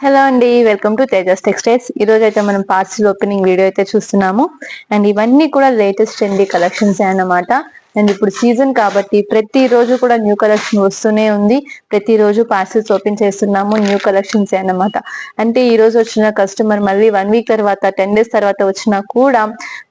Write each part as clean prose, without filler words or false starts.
Hello అండి, welcome to Tejas textiles. ఈ రోజు అయితే మనం పార్సిల్ ఓపెనింగ్ వీడియో అయితే చూస్తున్నాము. అండ్ ఇవన్నీ కూడా లేటెస్ట్ ట్రెండీ కలెక్షన్స్ అన్నమాట. అండ్ ఇప్పుడు సీజన్ కాబట్టి ప్రతి రోజు కూడా న్యూ కలెక్షన్ వస్తూనే ఉంది. ప్రతి రోజు పార్సిల్స్ ఓపెన్ చేస్తున్నాము, న్యూ కలెక్షన్స్ అన్నమాట. అంటే ఈ రోజు వచ్చిన కస్టమర్ మళ్ళీ 1 వీక్ తర్వాత 10 డేస్ తర్వాత వచ్చినా కూడా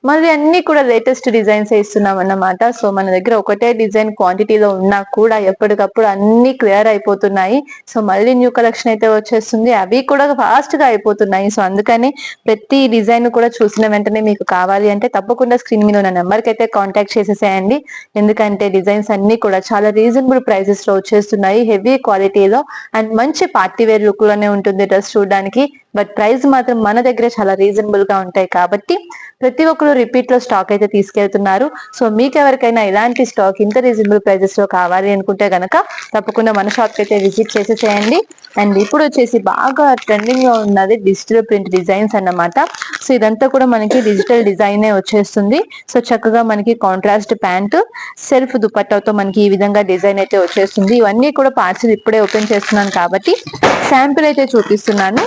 మళ్ళీ అన్ని కూడా లేటెస్ట్ డిజైన్స్ ఇస్తున్నాం అన్నమాట. సో మన దగ్గర ఒకటే డిజైన్ క్వాంటిటీలో ఉన్నా కూడా ఎప్పటికప్పుడు అన్ని క్లియర్ అయిపోతున్నాయి. సో మళ్ళీ న్యూ కలెక్షన్ అయితే వచ్చేస్తుంది, అవి కూడా ఫాస్ట్ గా అయిపోతున్నాయి. సో అందుకని ప్రతి డిజైన్ కూడా చూసిన వెంటనే మీకు కావాలి అంటే తప్పకుండా స్క్రీన్ మీద ఉన్న నెంబర్ కి అయితే కాంటాక్ట్ చేసేసేయండి. ఎందుకంటే డిజైన్స్ అన్ని కూడా చాలా రీజనబుల్ ప్రైసెస్ లో వచ్చేస్తున్నాయి, హెవీ క్వాలిటీలో అండ్ మంచి పార్టీ వేర్ లుక్ లోనే ఉంటుంది డ్రెస్ చూడడానికి. బట్ ప్రైస్ మాత్రం మన దగ్గర చాలా రీజనబుల్ గా ఉంటాయి కాబట్టి ప్రతి ఒక్కరు రిపీట్ లో స్టాక్ అయితే తీసుకెళ్తున్నారు. సో మీకు ఎవరికైనా ఇలాంటి స్టాక్ ఇంత రీజనబుల్ ప్రైజెస్ లో కావాలి అనుకుంటే గనక తప్పకుండా మన షాప్ కి అయితే విజిట్ చేసేసేయండి. అండ్ ఇప్పుడు వచ్చేసి బాగా ట్రెండింగ్ లో ఉన్నది డిజిటల్ ప్రింట్ డిజైన్స్ అన్నమాట. సో ఇదంతా కూడా మనకి డిజిటల్ డిజైన్ వచ్చేస్తుంది. సో చక్కగా మనకి కాంట్రాస్ట్ ప్యాంట్, సెల్ఫ్ దుపట్టాతో మనకి ఈ విధంగా డిజైన్ అయితే వచ్చేస్తుంది. ఇవన్నీ కూడా పార్సిల్ ఇప్పుడే ఓపెన్ చేస్తున్నాను కాబట్టి శాంపిల్ అయితే చూపిస్తున్నాను.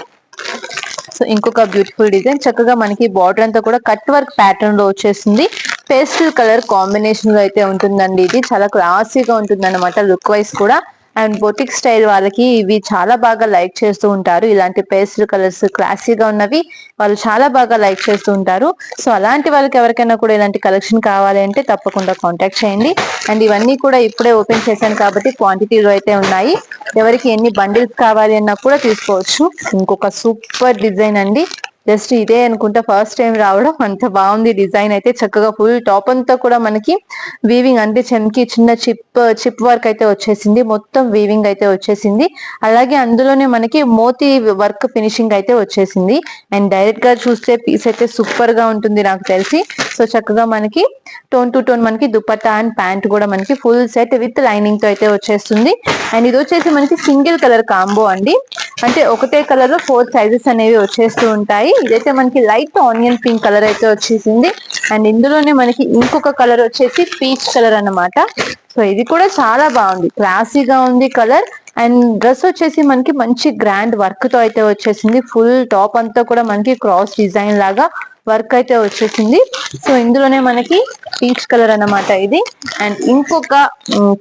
సో ఇంకొక బ్యూటిఫుల్ డిజైన్, చక్కగా మనకి బార్డర్ అంతా కూడా కట్ వర్క్ ప్యాటర్న్ లో వచ్చేస్తుంది. పేస్టల్ కలర్ కాంబినేషన్ లో అయితే ఉంటుందండి. ఇది చాలా క్లాసీగా ఉంటుంది అనమాట లుక్ వైజ్ కూడా. అండ్ బొటిక్ స్టైల్ వాళ్ళకి ఇవి చాలా బాగా లైక్ చేస్తూ ఉంటారు. ఇలాంటి పేస్టల్ కలర్స్ క్లాసీగా ఉన్నవి వాళ్ళు చాలా బాగా లైక్ చేస్తూ ఉంటారు. సో అలాంటి వాళ్ళకి ఎవరికైనా కూడా ఇలాంటి కలెక్షన్ కావాలి అంటే తప్పకుండా కాంటాక్ట్ చేయండి. అండ్ ఇవన్నీ కూడా ఇప్పుడే ఓపెన్ చేశాను కాబట్టి క్వాంటిటీలో అయితే ఉన్నాయి. ఎవరికి ఎన్ని బండిల్స్ కావాలి అన్నా కూడా తీసుకోవచ్చు. ఇంకొక సూపర్ డిజైన్ అండి, జస్ట్ ఇదే అనుకుంటా ఫస్ట్ టైం రావడం, అంత బాగుంది డిజైన్ అయితే. చక్కగా ఫుల్ టాప్ అంతా కూడా మనకి వీవింగ్ అంటే చెన్కి చిన్న చిప్ వర్క్ అయితే వచ్చేసింది, మొత్తం వీవింగ్ అయితే వచ్చేసింది. అలాగే అందులోనే మనకి మోతీ వర్క్ ఫినిషింగ్ అయితే వచ్చేసింది. అండ్ డైరెక్ట్ గా చూస్తే పీస్ అయితే సూపర్ గా ఉంటుంది నాకు తెలిసి. సో చక్కగా మనకి టోన్ టు టోన్ మనకి దుపట్టా అండ్ ప్యాంట్ కూడా మనకి ఫుల్ సెట్ విత్ లైనింగ్ తో అయితే వచ్చేస్తుంది. అండ్ ఇది వచ్చేసి మనకి సింగిల్ కలర్ కాంబో అండి, అంటే ఒకటే కలర్ లో 4 సైజెస్ అనేవి వచ్చేస్తూ ఉంటాయి. ఇదైతే మనకి లైట్ ఆనియన్ పింక్ కలర్ అయితే వచ్చేసింది. అండ్ ఇందులోనే మనకి ఇంకొక కలర్ వచ్చేసి పీచ్ కలర్ అన్నమాట. సో ఇది కూడా చాలా బాగుంది, క్లాసీగా ఉంది కలర్. అండ్ డ్రెస్ వచ్చేసి మనకి మంచి గ్రాండ్ వర్క్ తో అయితే వచ్చేసింది. ఫుల్ టాప్ అంతా కూడా మనకి క్రాస్ డిజైన్ లాగా వర్క్ అయితే వచ్చేసింది. సో ఇందులోనే మనకి పీచ్ కలర్ అన్నమాట ఇది. అండ్ ఇంకొక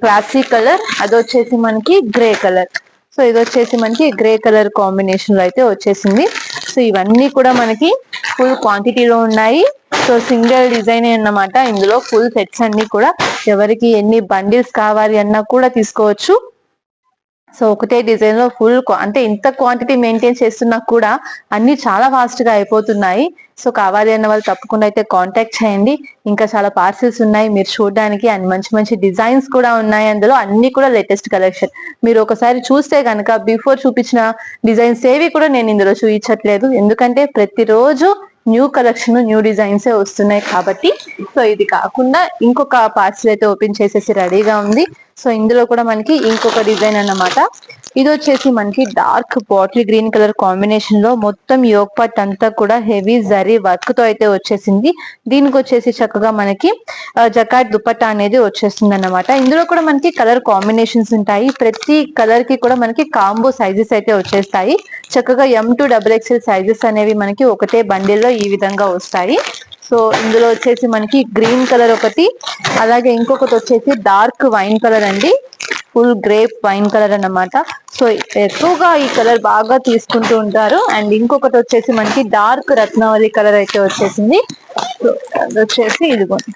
క్లాసీ కలర్, అది వచ్చేసి మనకి గ్రే కలర్. సో ఇది వచ్చేసి మనకి గ్రే కలర్ కాంబినేషన్ లో అయితే వచ్చేసింది. సో ఇవన్నీ కూడా మనకి ఫుల్ క్వాంటిటీలో ఉన్నాయి. సో సింగిల్ డిజైన్ అన్నమాట, ఇందులో ఫుల్ సెట్స్ అన్ని కూడా ఎవరికి ఎన్ని బండిల్స్ కావాలి అన్నా కూడా తీసుకోవచ్చు. సో ఒకటే డిజైన్ లో ఫుల్ అంటే ఇంత క్వాంటిటీ మెయింటైన్ చేస్తున్నా కూడా అన్ని చాలా ఫాస్ట్ గా అయిపోతున్నాయి. సో కావాలి అన్న వాళ్ళు తప్పకుండా అయితే కాంటాక్ట్ చేయండి. ఇంకా చాలా పార్సిల్స్ ఉన్నాయి మీరు చూడడానికి, అండ్ మంచి మంచి డిజైన్స్ కూడా ఉన్నాయి. అందులో అన్ని కూడా లేటెస్ట్ కలెక్షన్. మీరు ఒకసారి చూస్తే కనుక బిఫోర్ చూపించిన డిజైన్స్ ఏవి కూడా నేను ఇందులో చూపించట్లేదు, ఎందుకంటే ప్రతిరోజు న్యూ కలెక్షన్ న్యూ డిజైన్స్ వస్తున్నాయి కాబట్టి. సో ఇది కాకుండా ఇంకొక పార్సిల్ అయితే ఓపెన్ చేసేసి రెడీగా ఉంది. సో ఇందులో కూడా మనకి ఇంకొక డిజైన్ అన్నమాట. ఇది వచ్చేసి మనకి dark bottle green colour combination లో మొత్తం యోగ్ పట్ అంతా కూడా హెవీ జరీ వర్క్ తో అయితే వచ్చేసింది. దీనికి వచ్చేసి చక్కగా మనకి జకాట్ దుపట్టా అనేది వచ్చేస్తుంది అన్నమాట. ఇందులో కూడా మనకి కలర్ కాంబినేషన్స్ ఉంటాయి, ప్రతి కలర్ కి కూడా మనకి కాంబో సైజెస్ అయితే వచ్చేస్తాయి. చక్కగా M2XXL సైజెస్ అనేవి మనకి ఒకటే బండిల్లో ఈ విధంగా వస్తాయి. సో ఇందులో వచ్చేసి మనకి గ్రీన్ కలర్ ఒకటి, అలాగే ఇంకొకటి వచ్చేసి డార్క్ వైన్ కలర్ అండి, ఫుల్ గ్రేప్ వైన్ కలర్ అన్నమాట. సో ఎక్కువగా ఈ కలర్ బాగా తీసుకుంటూ ఉంటారు. అండ్ ఇంకొకటి వచ్చేసి మనకి డార్క్ రత్నావళి కలర్ అయితే వచ్చేసింది. సో అది వచ్చేసి ఇదిగోండి,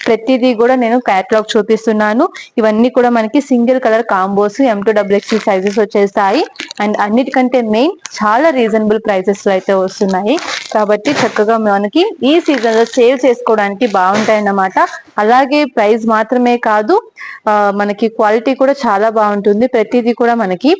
ప్రతిదీ కూడా నేను క్యాటలాగ్ చూపిస్తున్నాను. ఇవన్నీ కూడా మనకి single colour combos, M2XXL sizes వచ్చేస్తాయి. అండ్ అన్నిటికంటే మెయిన్ చాలా రీజనబుల్ ప్రైసెస్ లో అయితే వస్తున్నాయి కాబట్టి చక్కగా మనకి ఈ సీజన్ లో సేవ్ చేసుకోవడానికి బాగుంటాయి అన్నమాట. అలాగే ప్రైస్ మాత్రమే కాదు, మనకి క్వాలిటీ కూడా చాలా బాగుంటుంది. ప్రతిదీ కూడా మనకి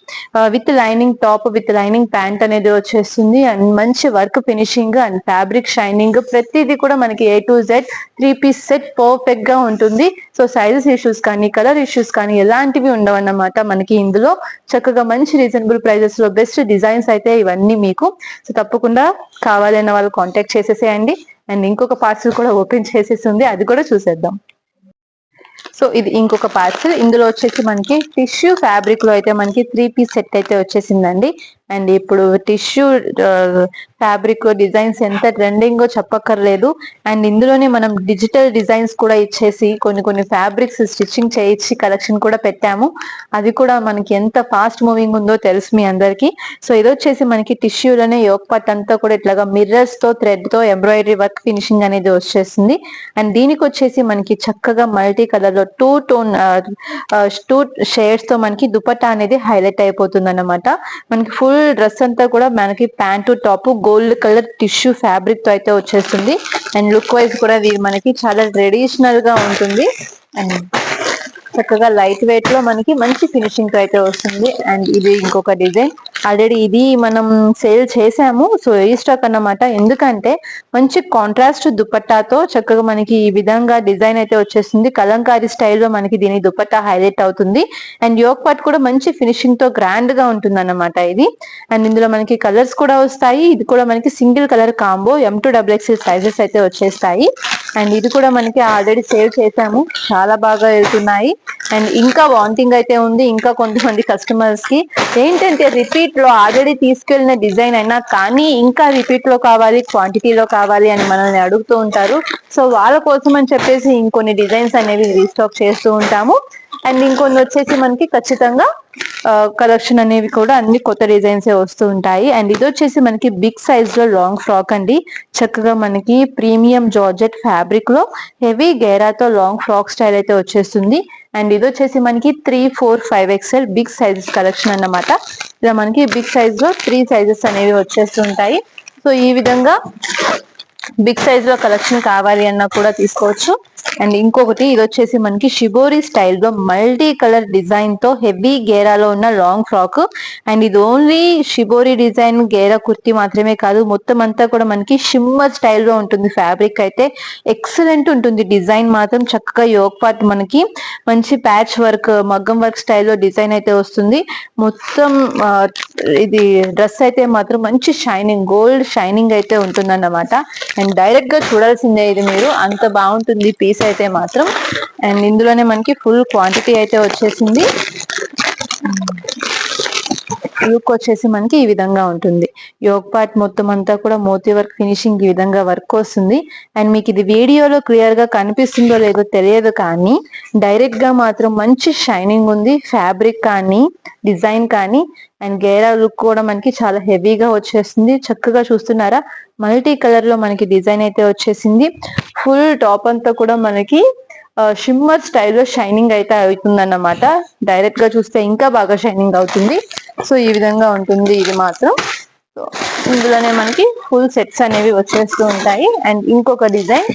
with lining top with lining pant అనేది వచ్చేస్తుంది. అండ్ మంచి work finishing and fabric shining ప్రతిదీ కూడా మనకి A to Z 3 piece set perfect గా ఉంటుంది. సో సైజెస్ ఇష్యూస్ కానీ కలర్ ఇష్యూస్ కానీ ఎలాంటివి ఉండవన్నమాట మనకి ఇందులో. చక్కగా మంచి రీజనబుల్ ప్రైజెస్ లో బెస్ట్ డిజైన్స్ అయితే ఇవన్నీ మీకు. సో తప్పకుండా కావాలన్న వాళ్ళు కాంటాక్ట్ చేసేసేయండి. అండ్ ఇంకొక పార్సిల్ కూడా ఓపెన్ చేసేసింది, అది కూడా చూసేద్దాం. సో ఇది ఇంకొక పార్సిల్, ఇందులో వచ్చేసి మనకి టిష్యూ ఫ్యాబ్రిక్ లో అయితే మనకి 3 పీస్ సెట్ అయితే వచ్చేసిందండి. అండ్ ఇప్పుడు టిష్యూ ఫ్యాబ్రిక్ డిజైన్స్ ఎంత ట్రెండింగో చెప్పక్కర్లేదు. అండ్ ఇందులోనే మనం డిజిటల్ డిజైన్స్ కూడా ఇచ్చేసి కొన్ని ఫ్యాబ్రిక్స్ స్టిచ్చింగ్ చేయించి కలెక్షన్ కూడా పెట్టాము. అది కూడా మనకి ఎంత ఫాస్ట్ మూవింగ్ ఉందో తెలుసు మీ అందరికి. సో ఇది వచ్చేసి మనకి టిష్యూలోనే యోగ్ పార్ట్ అంతా కూడా ఇట్లాగా మిర్రర్స్ తో థ్రెడ్ తో ఎంబ్రాయిడరీ వర్క్ ఫినిషింగ్ అనేది వచ్చేస్తుంది. అండ్ దీనికి వచ్చేసి మనకి చక్కగా మల్టీ కలర్ లో టూ షేడ్స్ తో మనకి దుపట్టా అనేది హైలైట్ అయిపోతుంది అన్నమాట. మనకి ఫుల్ డ్రెస్ అంతా కూడా మనకి pant top gold colour tissue fabric తో అయితే వచ్చేస్తుంది. అండ్ లుక్ వైజ్ కూడా ఇది మనకి చాలా ట్రెడిషనల్ గా ఉంటుంది. అండ్ చక్కగా లైట్ వెయిట్ లో మనకి మంచి ఫినిషింగ్ తో అయితే వస్తుంది. అండ్ ఇది ఇంకొక డిజైన్, ఆల్రెడీ ఇది మనం సేల్ చేసాము. సో ఈ స్టాక్ అన్నమాట. ఎందుకంటే మంచి కాంట్రాస్ట్ దుపట్టాతో చక్కగా మనకి ఈ విధంగా డిజైన్ అయితే వచ్చేస్తుంది. కలంకారీ స్టైల్లో మనకి దీని దుపట్టా హైలైట్ అవుతుంది. అండ్ యోగ్ పార్ట్ కూడా మంచి ఫినిషింగ్ తో గ్రాండ్ గా ఉంటుంది అన్నమాట ఇది. అండ్ ఇందులో మనకి కలర్స్ కూడా వస్తాయి. ఇది కూడా మనకి single colour combo M2XXL sizes అయితే వచ్చేస్తాయి. అండ్ ఇది కూడా మనకి ఆల్రెడీ సేల్ చేసాము, చాలా బాగా వెళ్తున్నాయి. అండ్ ఇంకా వాంటింగ్ అయితే ఉంది. ఇంకా కొంతమంది కస్టమర్స్ కి ఏంటంటే రిపీట్ లో ఆల్రెడీ తీసుకెళ్లిన డిజైన్ అయినా కానీ ఇంకా రిపీట్ లో కావాలి, క్వాంటిటీలో కావాలి అని మనల్ని అడుగుతూ ఉంటారు. సో వాళ్ళ కోసం అని చెప్పేసి ఇంకొన్ని డిజైన్స్ అనేవి రీస్టాక్ చేస్తూ ఉంటాము. అండ్ ఇంకొన్ని వచ్చేసి మనకి ఖచ్చితంగా కలెక్షన్ అనేవి కూడా అన్ని కొత్త డిజైన్స్ వస్తూ ఉంటాయి. అండ్ ఇది వచ్చేసి మనకి బిగ్ సైజ్ లో లాంగ్ ఫ్రాక్ అండి. చక్కగా మనకి ప్రీమియం జార్జెట్ ఫ్యాబ్రిక్ లో హెవీ గేరాతో లాంగ్ ఫ్రాక్ స్టైల్ అయితే వచ్చేస్తుంది. అండ్ ఇది వచ్చేసి మనకి 3, 4, 5XL బిగ్ సైజెస్ కలెక్షన్ అన్నమాట. ఇలా మనకి బిగ్ సైజ్ లో 3 సైజెస్ అనేవి వచ్చేస్తుంటాయి. సో ఈ విధంగా బిగ్ సైజ్ లో కలెక్షన్ కావాలి అన్నా కూడా తీసుకోవచ్చు. అండ్ ఇంకొకటి ఇది వచ్చేసి మనకి షిబోరి స్టైల్లో మల్టీ కలర్ డిజైన్ తో హెవీ గేరాలో ఉన్న లాంగ్ ఫ్రాక్. అండ్ ఇది ఓన్లీ షిబోరి డిజైన్ గేరా కుర్తి మాత్రమే కాదు, మొత్తం అంతా కూడా మనకి షిమ్మర్ స్టైల్లో ఉంటుంది. ఫ్యాబ్రిక్ అయితే ఎక్సలెంట్ ఉంటుంది. డిజైన్ మాత్రం చక్కగా యోగ్ పార్ట్ మనకి మంచి ప్యాచ్ వర్క్ మగ్గం వర్క్ స్టైల్లో డిజైన్ అయితే వస్తుంది. మొత్తం ఇది డ్రెస్ అయితే మాత్రం మంచి షైనింగ్ గోల్డ్ షైనింగ్ అయితే ఉంటుంది అన్నమాట. అండ్ డైరెక్ట్ గా చూడాల్సిందే ఇది మీరు, అంత బాగుంటుంది పీస్ అయితే మాత్రం. అండ్ ఇందులోనే మనకి ఫుల్ క్వాంటిటీ అయితే వచ్చేసింది. లుక్ వచ్చేసి మనకి ఈ విధంగా ఉంటుంది. యోగ్ పార్ట్ మొత్తం అంతా కూడా మోతీ వర్క్ ఫినిషింగ్ ఈ విధంగా వర్క్ వస్తుంది. అండ్ మీకు ఇది వీడియోలో క్లియర్ గా కనిపిస్తుందో లేదో తెలియదు, కానీ డైరెక్ట్ గా మాత్రం మంచి షైనింగ్ ఉంది. ఫ్యాబ్రిక్ కానీ డిజైన్ కానీ అండ్ గేరా లుక్ కూడా మనకి చాలా హెవీగా వచ్చేస్తుంది. చక్కగా చూస్తున్నారా, మల్టీ కలర్ లో మనకి డిజైన్ అయితే వచ్చేసింది. ఫుల్ టాప్ అంతా కూడా మనకి షిమ్మర్ స్టైల్లో షైనింగ్ అయితే అవుతుంది అన్నమాట. డైరెక్ట్ గా చూస్తే ఇంకా బాగా షైనింగ్ అవుతుంది. సో ఈ విధంగా ఉంటుంది ఇది మాత్రం. సో ఇందులోనే మనకి ఫుల్ సెట్స్ అనేవి వచ్చేస్తూ ఉంటాయి. అండ్ ఇంకొక డిజైన్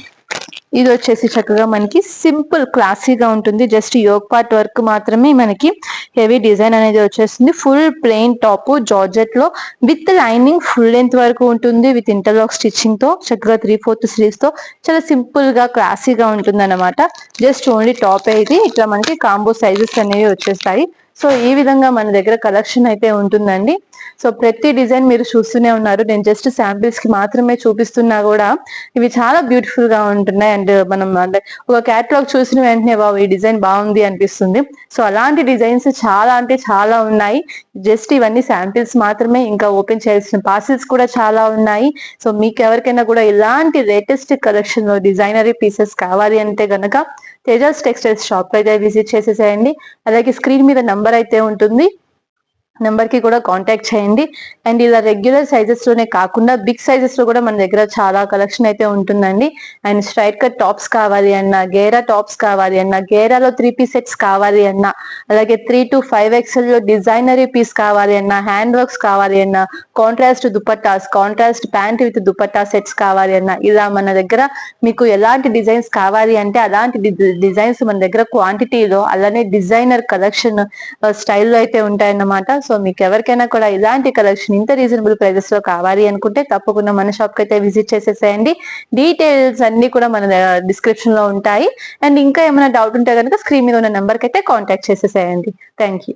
ఇది వచ్చేసి చక్కగా మనకి సింపుల్ క్లాసీగా ఉంటుంది. జస్ట్ యోగ్ పార్ట్ వర్క్ మాత్రమే మనకి హెవీ డిజైన్ అనేది వచ్చేస్తుంది. ఫుల్ ప్లెయిన్ టాప్ జార్జెట్ లో విత్ లైనింగ్ ఫుల్ లెంత్ వరకు ఉంటుంది. విత్ ఇంటర్లాక్ స్టిచ్చింగ్ తో చక్కగా 3/4 స్లీవ్స్ తో చాలా సింపుల్ గా క్లాసీగా ఉంటుంది అన్నమాట. జస్ట్ ఓన్లీ టాప్ ఇది ఇట్లా మనకి కాంబో సైజెస్ అనేవి వచ్చేస్తాయి. సో ఈ విధంగా మన దగ్గర కలెక్షన్ అయితే ఉంటుందండి. సో ప్రతి డిజైన్ మీరు చూస్తూనే ఉన్నారు. నేను జస్ట్ శాంపిల్స్ కి మాత్రమే చూపిస్తున్నా కూడా ఇవి చాలా బ్యూటిఫుల్ గా ఉంటున్నాయి. అండ్ మనం అంటే ఒక క్యాటలాగ్ చూసిన వెంటనే బాబు ఈ డిజైన్ బాగుంది అనిపిస్తుంది. సో అలాంటి డిజైన్స్ చాలా అంటే చాలా ఉన్నాయి. జస్ట్ ఇవన్నీ శాంపిల్స్ మాత్రమే, ఇంకా ఓపెన్ చేయాల్సిన పార్సిల్స్ కూడా చాలా ఉన్నాయి. సో మీకు ఎవరికైనా కూడా ఇలాంటి లేటెస్ట్ కలెక్షన్ లో డిజైనరీ పీసెస్ కావాలి అంటే గనక తేజాస్ టెక్స్టైల్స్ షాప్ అయితే విజిట్ చేసేసేయండి. అలాగే స్క్రీన్ మీద నంబర్ అయితే ఉంటుంది, నెంబర్ కి కూడా కాంటాక్ట్ చేయండి. అండ్ ఇలా రెగ్యులర్ సైజెస్ లోనే కాకుండా బిగ్ సైజెస్ లో కూడా మన దగ్గర చాలా కలెక్షన్ అయితే ఉంటుందండి. అండ్ స్ట్రైట్ కట్ టాప్స్ కావాలి అన్నా, గేరా టాప్స్ కావాలి అన్నా, గేరాలో 3 పీస్ సెట్స్ కావాలి అన్నా, అలాగే 3 to 5XL లో డిజైనరీ పీస్ కావాలి అన్నా, హ్యాండ్ వర్క్స్ కావాలి అన్నా, contrast dupattas, contrast pant with dupatta sets కావాలి అన్నా, ఇలా మన దగ్గర మీకు ఎలాంటి డిజైన్స్ కావాలి అంటే అలాంటి డిజైన్స్ మన దగ్గర క్వాంటిటీలో, అలానే డిజైనర్ కలెక్షన్ స్టైల్లో అయితే ఉంటాయన్నమాట. సో మీకు ఎవరికైనా కూడా ఇలాంటి కలెక్షన్ ఇంత రీజనబుల్ ప్రైజెస్ లో కావాలి అనుకుంటే తప్పకుండా మన షాప్ కి అయితే విజిట్ చేసేసేయండి. డీటెయిల్స్ అన్ని కూడా మన డిస్క్రిప్షన్ లో ఉంటాయి. అండ్ ఇంకా ఏమైనా డౌట్ ఉంటే కనుక స్క్రీన్ మీద ఉన్న నెంబర్ కి అయితే కాంటాక్ట్ చేసేసేయండి. Thank you.